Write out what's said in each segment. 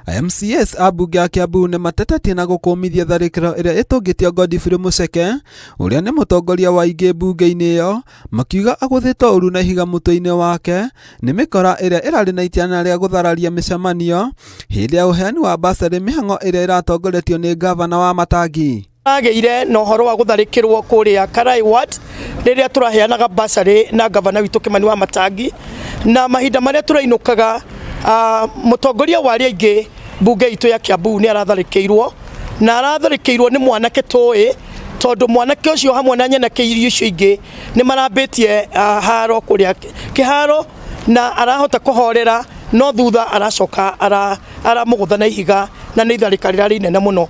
MCS abunge a Kiambu nĩ matetetie na gũkũmithia tharĩkĩro ĩrĩa ĩtũngĩtio Gũtharĩkĩrwo Mucheke ũrĩa nĩ mũtongoria wa ingĩ bunge-inĩ ĩyo, makiuga agũthĩtwo ũru na ihiga mũtwe-inĩ wake nĩ mĩkora ĩrĩa ĩrarĩ na itĩana rĩa gũthararia mĩcemanio hĩndĩ ya ũheani wa basarĩ mĩhang'o ĩrĩa ĩratongoretio nĩ gavana wa Matangi. Agĩire na ũhoro wa gũtharĩkĩrwo kũrĩa Karai Ward rĩrĩa tũraheanaga basarĩ na gavana witũ Kĩmani wa Matangi, na mahinda marĩa tũrainũkaga mũtongoria wa arĩa aingĩ bunge itũ ya Kiambu nĩ aratharĩkĩirwo, na aratharĩkĩirwo nĩ mwanake tũĩ, tondũ mwanake ũcio hamwe na nyanake icio ingĩ nĩ marambĩtie haro kũrĩa kĩharo na arahota kũhorera, no thutha aracoka aramũgũtha na ihiga na nĩ itharĩka rĩrĩa inene mũno.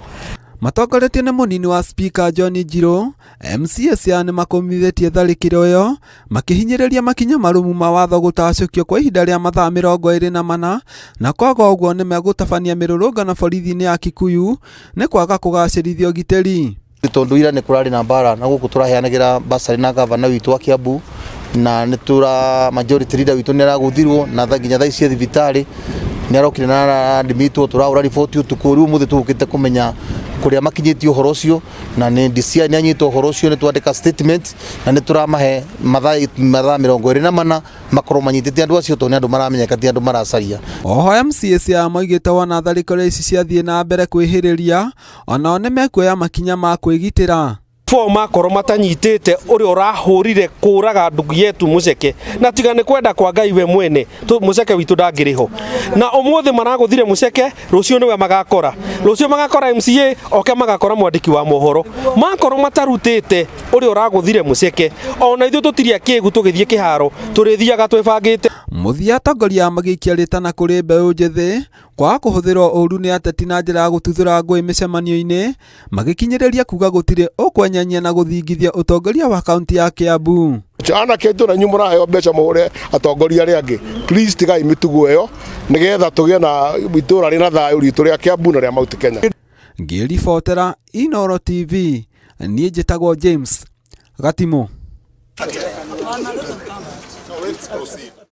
Matongoretio nĩ mũnini wa Speaker John Njirũ, MCS nĩ makũmithĩtie tharĩkĩro ĩyo makĩhinyĩrĩria makinya marũmu ma watho gũtacũkio kwa ihinda rĩa mathaa 24 na kwaga ũguo nĩ megũtabania mĩrũrũngano borithi-inĩ ya Kikuyu nĩ kwaga kũgacĩrithia ũgitĩri. Tondũ ira nĩ kũrarĩ na mbara na gũkũ tũraheanagĩra basarĩ na gavana witũ wa Kiambu, na nĩ majority leader witũ nĩ aragũthirwo na nginya thaa ici thibitarĩ nĩ arokire na ndimitwo tũraũra riboti ũtukũ. Rĩu mũthĩ tũgũkĩte kũmenya kũrĩa makinyĩtie ũhoro ũcio, na nĩ DCI nĩ anyita ũhoro ũcio, nĩ twandĩka statement na nĩ tũramahe mathaa 24 makorwo manyitĩte andũ acio, tondũ nĩ andũ maramenyeka ti andũ maracaria. Oho MCS moigĩte wona tharĩkĩro ici ciathiĩ na mbere kwĩhĩrĩria, onao nĩ mekuoya makinya ma kwĩgitĩra. Makorwo matanyitĩte ũrĩa ũrahũrire kũraga ndugu yetu Mucheke, na tiga nĩ kwenda kwa Ngai we mwene, Mucheke witũ ndangĩrĩho, na ũmũthĩ maragũthire Mucheke, rũciũ nĩwe magakora, rũciũ magakora MCA, oke magakora mwandĩki wa mohoro. Makorwo matarutĩte ũrĩa ũragũthire Mucheke, ona ithuĩ tũtiria kĩgu tũgĩthiĩ kĩharo, tũrĩthiaga twĩbangĩte. Mũthia atongoria magĩikia rĩtana kũrĩ mbeũ njĩthĩ kwaga kũhũthĩrwo ũru nĩ ateti na njĩra ya gũtuthũra ngũĩ mĩcemanio-inĩ, magĩkinyĩrĩria kuga gũtirĩ ũkwenyanyia na gũthingithia ũtongoria wa kaunti ya Kiambu. Anake itũra nyuĩ mũraheo mbeca mũhũre atongoria arĩa angĩ, please tigai mĩtugo ĩyo nĩgetha tũgĩe na itũra rĩna thayũ ritũ rĩa Kiambu na rĩa Mount Kenya. Ngĩribotera Inooro TV, niĩ njĩtagwo James Gatimũ.